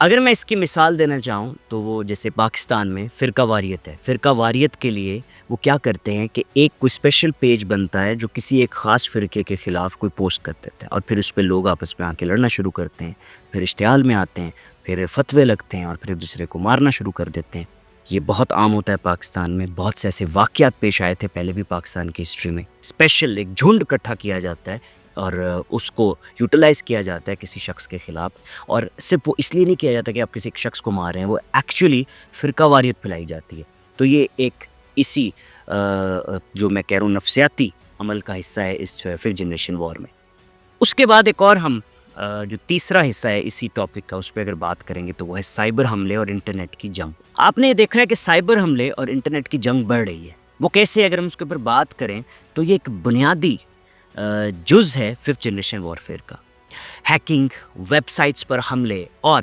اگر میں اس کی مثال دینا چاہوں تو وہ جیسے پاکستان میں فرقہ واریت ہے. فرقہ واریت کے لیے وہ کیا کرتے ہیں کہ ایک کوئی اسپیشل پیج بنتا ہے جو کسی ایک خاص فرقے کے خلاف کوئی پوسٹ کر دیتا ہے, اور پھر اس پہ لوگ آپس میں آ کے لڑنا شروع کرتے ہیں, پھر اشتعال میں آتے ہیں, پھر فتوے لگتے ہیں اور پھر ایک دوسرے کو مارنا شروع کر دیتے ہیں. یہ بہت عام ہوتا ہے پاکستان میں. بہت سے ایسے واقعات پیش آئے تھے پہلے بھی پاکستان کی ہسٹری میں. اسپیشل ایک جھنڈ اکٹھا کیا جاتا ہے اور اس کو یوٹیلائز کیا جاتا ہے کسی شخص کے خلاف, اور صرف وہ اس لیے نہیں کیا جاتا کہ آپ کسی ایک شخص کو مار رہے ہیں, وہ ایکچولی فرقہ واریت پھیلائی جاتی ہے. تو یہ ایک اسی جو میں کہہ رہا ہوں نفسیاتی عمل کا حصہ ہے اس ففتھ جنریشن وار میں. اس کے بعد ایک اور ہم جو تیسرا حصہ ہے اسی ٹاپک کا, اس پہ اگر بات کریں گے تو وہ ہے سائبر حملے اور انٹرنیٹ کی جنگ. آپ نے دیکھا ہے کہ سائبر حملے اور انٹرنیٹ کی جنگ بڑھ رہی ہے. وہ کیسے, اگر ہم اس کے اوپر بات کریں تو یہ ایک بنیادی جز ہے ففتھ جنریشن وارفیئر کا. ہیکنگ, ویب سائٹس پر حملے اور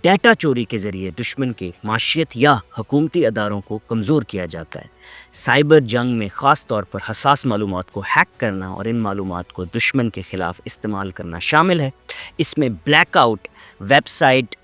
ڈیٹا چوری کے ذریعے دشمن کے معاشیت یا حکومتی اداروں کو کمزور کیا جاتا ہے. سائبر جنگ میں خاص طور پر حساس معلومات کو ہیک کرنا اور ان معلومات کو دشمن کے خلاف استعمال کرنا شامل ہے. اس میں بلیک آؤٹ, ویب سائٹ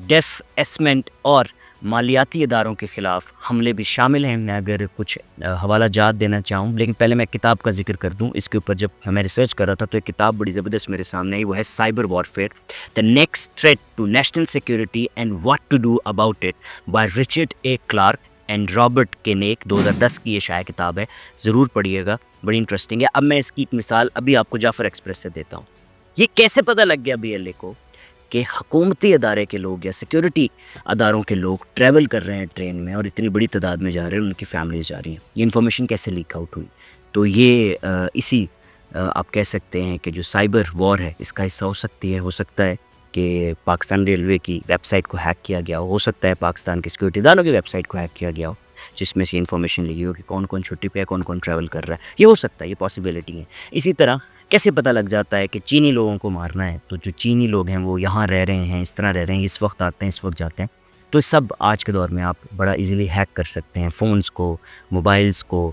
ڈیف ایسمنٹ اور مالیاتی اداروں کے خلاف حملے بھی شامل ہیں. میں اگر کچھ حوالہ جات دینا چاہوں, لیکن پہلے میں کتاب کا ذکر کر دوں. اس کے اوپر جب میں ریسرچ کر رہا تھا تو ایک کتاب بڑی زبردست میرے سامنے آئی, وہ ہے cyber warfare, the next threat to national security and what to do about it by Richard A Clarke and Robert Knake. 2010 کی یہ شائع کتاب ہے, ضرور پڑھیے گا, بڑی انٹرسٹنگ ہے. اب میں اس کی ایک مثال ابھی آپ کو جعفر ایکسپریس سے دیتا ہوں. یہ کیسے پتہ لگ گیا BLA کو کہ حکومتی ادارے کے لوگ یا سیکیورٹی اداروں کے لوگ ٹریول کر رہے ہیں ٹرین میں اور اتنی بڑی تعداد میں جا رہے ہیں, ان کی فیملیز جا رہی ہیں. یہ انفارمیشن کیسے لیک آؤٹ ہوئی؟ تو یہ اسی آپ کہہ سکتے ہیں کہ جو سائبر وار ہے اس کا حصہ ہو سکتا ہے کہ پاکستان ریلوے کی ویب سائٹ کو ہیک کیا گیا ہو سکتا ہے پاکستان کے سیکورٹی اداروں کی ویب سائٹ کو ہیک کیا گیا ہو جس میں سے انفارمیشن لگی ہو کہ کون کون چھٹی پہ ہے, کون کون ٹریول کر رہا ہے. یہ ہو سکتا ہے, یہ پاسبلٹی ہے. اسی طرح کیسے پتہ لگ جاتا ہے کہ چینی لوگوں کو مارنا ہے, تو جو چینی لوگ ہیں وہ یہاں رہ رہے ہیں, اس طرح رہ رہے ہیں, اس وقت آتے ہیں, اس وقت جاتے ہیں. تو سب آج کے دور میں آپ بڑا ایزیلی ہیک کر سکتے ہیں, فونز کو, موبائلز کو,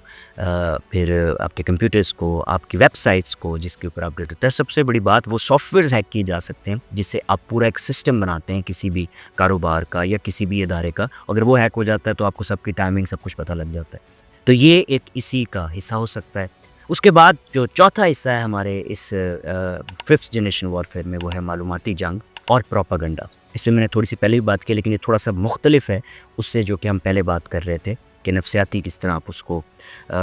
پھر آپ کے کمپیوٹرز کو, آپ کی ویب سائٹس کو جس کے اوپر اپڈیٹ ہوتا ہے. سب سے بڑی بات وہ سافٹ ویئرز ہیک کیے جا سکتے ہیں جس سے آپ پورا ایک سسٹم بناتے ہیں کسی بھی کاروبار کا یا کسی بھی ادارے کا. اگر وہ ہیک ہو جاتا ہے تو آپ کو سب کی ٹائمنگ سب کچھ پتہ لگ جاتا ہے. تو یہ ایک اسی کا حصہ ہو سکتا ہے. اس کے بعد جو چوتھا حصہ ہے ہمارے اس ففتھ جنریشن وارفیئر میں وہ ہے معلوماتی جنگ اور پروپاگنڈا. اس میں نے تھوڑی سی پہلے بھی بات کی لیکن یہ تھوڑا سا مختلف ہے اس سے جو کہ ہم پہلے بات کر رہے تھے کہ نفسیاتی کس طرح آپ اس کو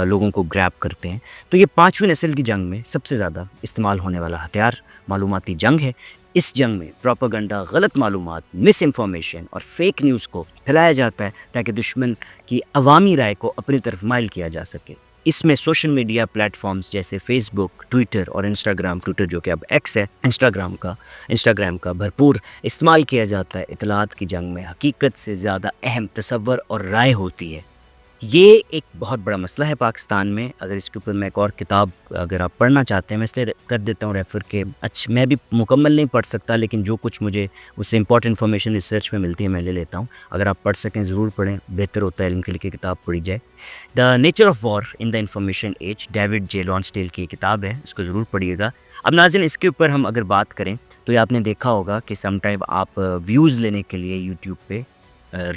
لوگوں کو گریب کرتے ہیں. تو یہ پانچویں نسل کی جنگ میں سب سے زیادہ استعمال ہونے والا ہتھیار معلوماتی جنگ ہے. اس جنگ میں پروپاگنڈا, غلط معلومات, مس انفارمیشن اور فیک نیوز کو پھیلایا جاتا ہے تاکہ دشمن کی عوامی رائے کو اپنی طرف مائل کیا جا سکے. اس میں سوشل میڈیا پلیٹ فارمز جیسے فیس بک, ٹویٹر اور انسٹاگرام, ٹویٹر جو کہ اب ایکس ہے, انسٹاگرام کا بھرپور استعمال کیا جاتا ہے. اطلاعات کی جنگ میں حقیقت سے زیادہ اہم تصور اور رائے ہوتی ہے. یہ ایک بہت بڑا مسئلہ ہے پاکستان میں. اگر اس کے اوپر میں ایک اور کتاب اگر آپ پڑھنا چاہتے ہیں میں اس سے کر دیتا ہوں ریفر کہ میں بھی مکمل نہیں پڑھ سکتا لیکن جو کچھ مجھے اس سے امپورٹنٹ انفارمیشن ریسرچ میں ملتی ہے میں لے لیتا ہوں. اگر آپ پڑھ سکیں ضرور پڑھیں, بہتر ہوتا ہے علم کے لیے کہ کتاب پڑھی جائے. The nature of war in the information age, David J Lonsdale کی کتاب ہے, اس کو ضرور پڑھیے گا. اب ناظرین اس کے اوپر ہم اگر بات کریں تو یہ آپ نے دیکھا ہوگا کہ سم ٹائم آپ ویوز لینے کے لیے یوٹیوب پہ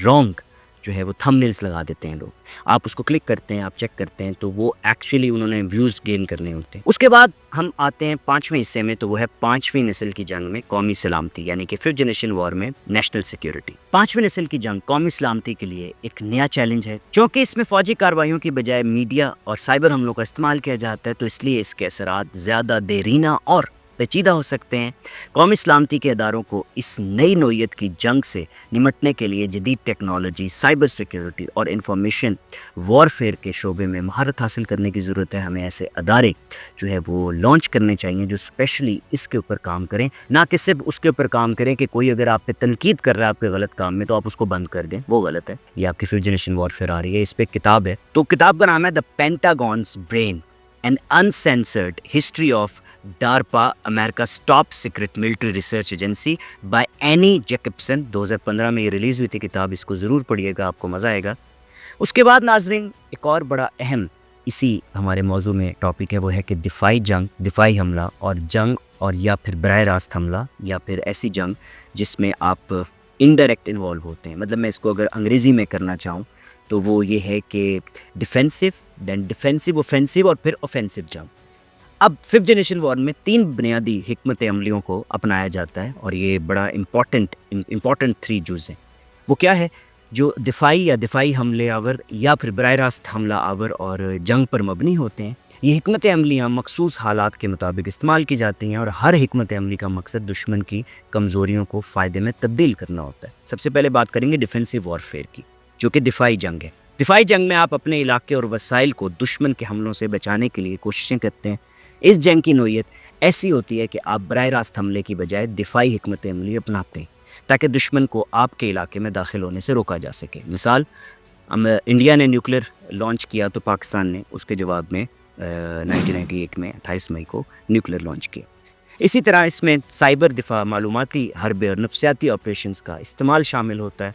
رانگ جو ہے وہ تھم نیلس لگا دیتے ہیں لوگ. آپ اس کو کلک کرتے ہیں, آپ چیک کرتے ہیں تو وہ ایکچولی انہوں نے ویوز گین کرنے ہوتے ہیں. اس کے بعد ہم آتے ہیں پانچویں حصے میں, تو وہ ہے پانچویں نسل کی جنگ میں قومی سلامتی, یعنی کہ ففتھ جنریشن وار میں نیشنل سیکیورٹی. پانچویں نسل کی جنگ قومی سلامتی کے لیے ایک نیا چیلنج ہے. چونکہ اس میں فوجی کارروائیوں کی بجائے میڈیا اور سائبر حملوں کا استعمال کیا جاتا ہے تو اس لیے اس کے اثرات زیادہ دیرینہ اور پیچیدہ ہو سکتے ہیں. قومی سلامتی کے اداروں کو اس نئی نوعیت کی جنگ سے نمٹنے کے لیے جدید ٹیکنالوجی, سائبر سیکیورٹی اور انفارمیشن وارفیئر کے شعبے میں مہارت حاصل کرنے کی ضرورت ہے. ہمیں ایسے ادارے جو ہے وہ لانچ کرنے چاہیے جو اسپیشلی اس کے اوپر کام کریں, نہ کہ صرف اس کے اوپر کام کریں کہ کوئی اگر آپ پہ تنقید کر رہا ہے آپ کے غلط کام میں تو آپ اس کو بند کر دیں, وہ غلط ہے. یہ آپ کی ففتھ جنریشن وارفیئر آ رہی ہے, اس پہ کتاب ہے. تو کتاب کا نام ہے دا پینٹاگونز brain, an uncensored history of DARPA, America's top secret military research agency by Annie Jacobson. 2015 میں یہ ریلیز ہوئی تھی کتاب, اس کو ضرور پڑھیے گا, آپ کو مزہ آئے گا. اس کے بعد ناظرین ایک اور بڑا اہم اسی ہمارے موضوع میں ٹاپک ہے, وہ ہے کہ دفاعی جنگ, دفاعی حملہ اور جنگ اور یا پھر براہ راست حملہ یا پھر ایسی جنگ جس میں آپ انڈائریکٹ انوالو ہوتے ہیں. مطلب میں اس کو اگر انگریزی میں کرنا چاہوں تو وہ یہ ہے کہ ڈیفینسو، دین ڈیفینسو اوفینسو اور پھر اوفینسو جنگ. اب 5th جنریشن وار میں 3 بنیادی حکمت عملیوں کو اپنایا جاتا ہے اور یہ بڑا امپورٹنٹ 3 جز ہیں. وہ کیا ہے؟ جو دفاعی یا دفاعی حملے آور یا پھر براہ راست حملہ آور اور جنگ پر مبنی ہوتے ہیں. یہ حکمت عملیاں مخصوص حالات کے مطابق استعمال کی جاتی ہیں اور ہر حکمت عملی کا مقصد دشمن کی کمزوریوں کو فائدے میں تبدیل کرنا ہوتا ہے. سب سے پہلے بات کریں گے ڈیفینسو وارفیئر کی، جو کہ دفاعی جنگ ہے. دفاعی جنگ میں آپ اپنے علاقے اور وسائل کو دشمن کے حملوں سے بچانے کے لیے کوششیں کرتے ہیں. اس جنگ کی نوعیت ایسی ہوتی ہے کہ آپ براہ راست حملے کی بجائے دفاعی حکمت عملی اپناتے ہیں تاکہ دشمن کو آپ کے علاقے میں داخل ہونے سے روکا جا سکے. مثال، انڈیا نے نیوکلیر لانچ کیا تو پاکستان نے اس کے جواب میں 1998 میں 28 مئی کو نیوکلیر لانچ کیا. اسی طرح اس میں سائبر دفاع، معلوماتی حربے اور نفسیاتی آپریشنز کا استعمال شامل ہوتا ہے.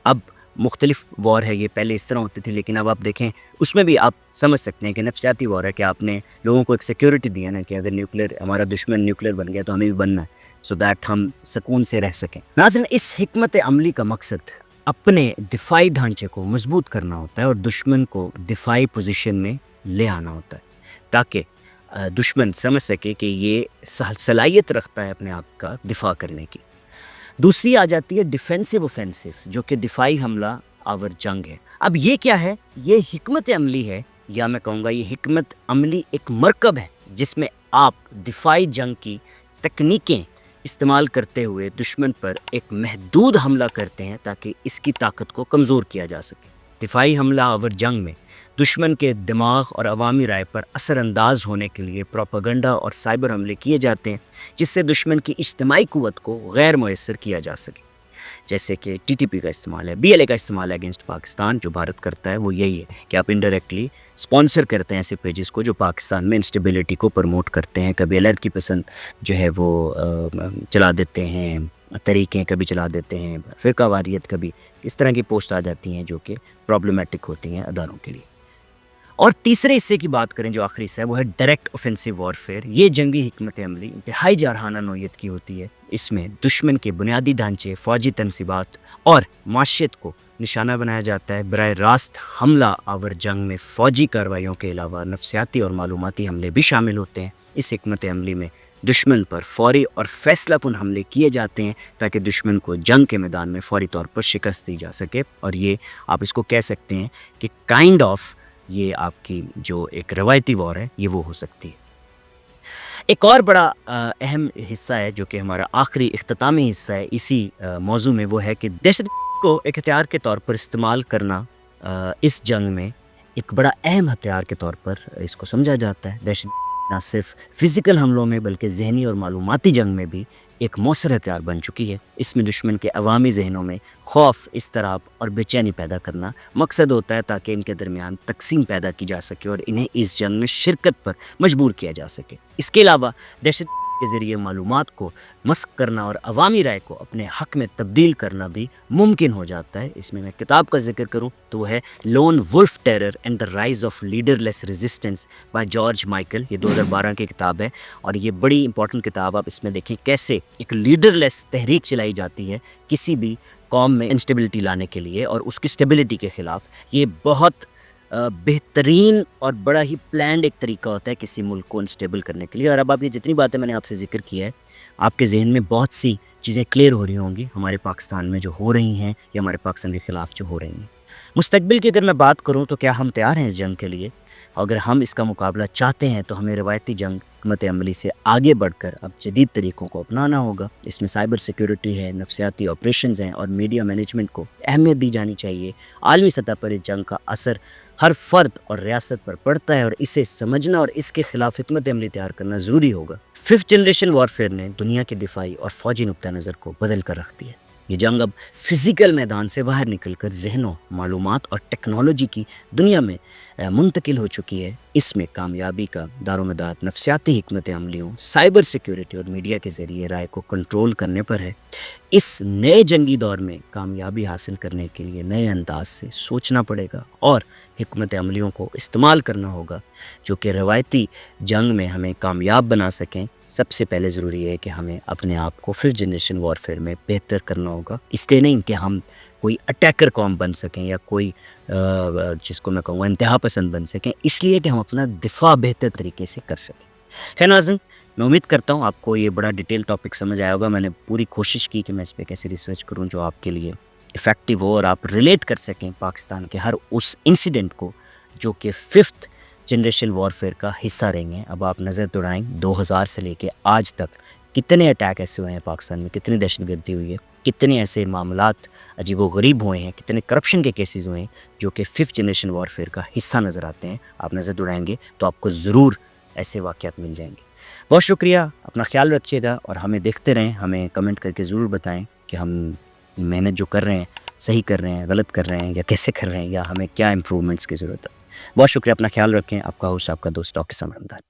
اب مختلف وار ہے، یہ پہلے اس طرح ہوتی تھی لیکن اب آپ دیکھیں اس میں بھی آپ سمجھ سکتے ہیں کہ نفسیاتی وار ہے کہ آپ نے لوگوں کو ایک سیکیورٹی دیا نا کہ اگر ہمارا دشمن نیوکلیر بن گیا تو ہمیں بھی بننا ہے، سو دیٹ ہم سکون سے رہ سکیں. ناظرین، اس حکمت عملی کا مقصد اپنے دفاعی ڈھانچے کو مضبوط کرنا ہوتا ہے اور دشمن کو دفاعی پوزیشن میں لے آنا ہوتا ہے تاکہ دشمن سمجھ سکے کہ یہ صلاحیت رکھتا ہے اپنے آپ کا دفاع کرنے کی. دوسری آ جاتی ہے ڈیفینسو اوفینسو، جو کہ دفاعی حملہ آور جنگ ہے. اب یہ کیا ہے؟ یہ حکمت عملی ہے، یا میں کہوں گا یہ حکمت عملی ایک مرکب ہے جس میں آپ دفاعی جنگ کی تکنیکیں استعمال کرتے ہوئے دشمن پر ایک محدود حملہ کرتے ہیں تاکہ اس کی طاقت کو کمزور کیا جا سکے. دفاعی حملہ آور جنگ میں دشمن کے دماغ اور عوامی رائے پر اثر انداز ہونے کے لیے پروپیگنڈا اور سائبر حملے کیے جاتے ہیں جس سے دشمن کی اجتماعی قوت کو غیر مؤثر کیا جا سکے. جیسے کہ TTP کا استعمال ہے، BLA کا استعمال ہے اگینسٹ پاکستان جو بھارت کرتا ہے. وہ یہی ہے کہ آپ انڈائریکٹلی اسپانسر کرتے ہیں ایسے پیجز کو جو پاکستان میں انسٹیبلٹی کو پروموٹ کرتے ہیں. کبھی علیحدگی پسند جو ہے وہ چلا دیتے ہیں طریقیں، کبھی چلا دیتے ہیں فرقہ واریت، کبھی اس طرح کی پوسٹ آ جاتی ہیں جو کہ پرابلمٹک ہوتی ہیں اداروں کے لیے. اور تیسرے حصے کی بات کریں جو آخری حصہ ہے وہ ہے ڈائریکٹ اوفینسو وارفیئر. یہ جنگی حکمت عملی انتہائی جارحانہ نوعیت کی ہوتی ہے. اس میں دشمن کے بنیادی ڈھانچے، فوجی تنصیبات اور معاشیت کو نشانہ بنایا جاتا ہے. براہ راست حملہ آور جنگ میں فوجی کارروائیوں کے علاوہ نفسیاتی اور معلوماتی حملے بھی شامل ہوتے ہیں. اس حکمت عملی میں دشمن پر فوری اور فیصلہ کن حملے کیے جاتے ہیں تاکہ دشمن کو جنگ کے میدان میں فوری طور پر شکست دی جا سکے. اور یہ آپ اس کو کہہ سکتے ہیں کہ کائنڈ آف یہ آپ کی جو ایک روایتی وار ہے یہ وہ ہو سکتی ہے. ایک اور بڑا اہم حصہ ہے جو کہ ہمارا آخری اختتامی حصہ ہے اسی موضوع میں، وہ ہے کہ دہشت کو ایک ہتھیار کے طور پر استعمال کرنا اس جنگ میں ایک بڑا اہم ہتھیار کے طور پر اس کو سمجھا جاتا ہے. دہشت نہ صرف فزیکل حملوں میں بلکہ ذہنی اور معلوماتی جنگ میں بھی ایک مؤثر ہتھیار بن چکی ہے. اس میں دشمن کے عوامی ذہنوں میں خوف، اضطراب اور بے چینی پیدا کرنا مقصد ہوتا ہے تاکہ ان کے درمیان تقسیم پیدا کی جا سکے اور انہیں اس جنگ میں شرکت پر مجبور کیا جا سکے. اس کے علاوہ دہشت کے ذریعے معلومات کو مسخ کرنا اور عوامی رائے کو اپنے حق میں تبدیل کرنا بھی ممکن ہو جاتا ہے. اس میں کتاب کا ذکر کروں تو وہ ہے lone wolf terror and the rise of leaderless resistance by George Michael. یہ 2012 کی کتاب ہے اور یہ بڑی امپورٹنٹ کتاب. آپ اس میں دیکھیں کیسے ایک لیڈر لیس تحریک چلائی جاتی ہے کسی بھی قوم میں انسٹیبلٹی لانے کے لیے اور اس کی اسٹیبلٹی کے خلاف. یہ بہت بہترین اور بڑا ہی پلانڈ ایک طریقہ ہوتا ہے کسی ملک کو انسٹیبل کرنے کے لیے. اور اب آپ یہ جتنی باتیں میں نے آپ سے ذکر کیا ہے آپ کے ذہن میں بہت سی چیزیں کلیئر ہو رہی ہوں گی ہمارے پاکستان میں جو ہو رہی ہیں یا ہمارے پاکستان کے خلاف جو ہو رہی ہیں. مستقبل کی اگر میں بات کروں تو کیا ہم تیار ہیں اس جنگ کے لیے؟ اگر ہم اس کا مقابلہ چاہتے ہیں تو ہمیں روایتی جنگ حکمت عملی سے آگے بڑھ کر اب جدید طریقوں کو اپنانا ہوگا. اس میں سائبر سیکیورٹی ہے، نفسیاتی آپریشنز ہیں اور میڈیا مینجمنٹ کو اہمیت دی جانی چاہیے. عالمی سطح پر اس جنگ کا اثر ہر فرد اور ریاست پر پڑتا ہے اور اسے سمجھنا اور اس کے خلاف حکمت عملی تیار کرنا ضروری ہوگا. 5th جنریشن وارفیئر نے دنیا کے دفاعی اور فوجی نقطہ نظر کو بدل کر رکھ دیا. یہ جنگ اب فزیکل میدان سے باہر نکل کر ذہنوں، معلومات اور ٹیکنالوجی کی دنیا میں منتقل ہو چکی ہے. اس میں کامیابی کا دار و مدار نفسیاتی حکمت عملیوں، سائبر سیکیورٹی اور میڈیا کے ذریعے رائے کو کنٹرول کرنے پر ہے۔ اس نئے جنگی دور میں کامیابی حاصل کرنے کے لیے نئے انداز سے سوچنا پڑے گا اور حکمت عملیوں کو استعمال کرنا ہوگا جو کہ روایتی جنگ میں ہمیں کامیاب بنا سکیں۔ سب سے پہلے ضروری ہے کہ ہمیں اپنے آپ کو ففتھ جنریشن وارفیئر میں بہتر کرنا ہوگا، اس لیے نہیں کہ ہم کوئی اٹیکر قوم بن سکیں یا کوئی جس کو میں کہوں گا انتہا پسند بن سکیں، اس لیے کہ ہم اپنا دفاع بہتر طریقے سے کر سکیں۔ خیر ناظرین، میں امید کرتا ہوں آپ کو یہ بڑا ڈیٹیل ٹاپک سمجھ آیا ہوگا۔ میں نے پوری کوشش کی کہ میں اس پہ کیسے ریسرچ کروں جو آپ کے لیے افیکٹو ہو اور آپ ریلیٹ کر سکیں پاکستان کے ہر اس انسیڈنٹ کو جو کہ ففتھ جنریشن وارفیئر کا حصہ رہیں گے۔ اب آپ نظر دوڑائیں 2000 سے لے کے آج تک کتنے اٹیک ایسے ہوئے ہیں پاکستان میں، کتنی دہشت گردی ہوئی ہے، کتنے ایسے معاملات عجیب و غریب ہوئے ہیں، کتنے کرپشن کے کیسز ہوئے ہیں جو کہ ففتھ جنریشن وارفیئر کا حصہ نظر آتے ہیں۔ آپ نظر دوڑائیں گے تو آپ کو ضرور ایسے واقعات مل جائیں گے۔ بہت شکریہ، اپنا خیال رکھیے گا اور ہمیں دیکھتے رہیں، ہمیں کمنٹ کر کے ضرور بتائیں کہ ہم محنت جو کر رہے ہیں صحیح کر رہے ہیں، غلط کر رہے ہیں یا کیسے کر رہے ہیں، یا ہمیں کیا امپرومنٹس کی ضرورت ہے۔ بہت شکریہ، اپنا خیال رکھیں۔ آپ کا ہوسٹ، آپ کا دوست ڈاکٹر سمر حمدانی۔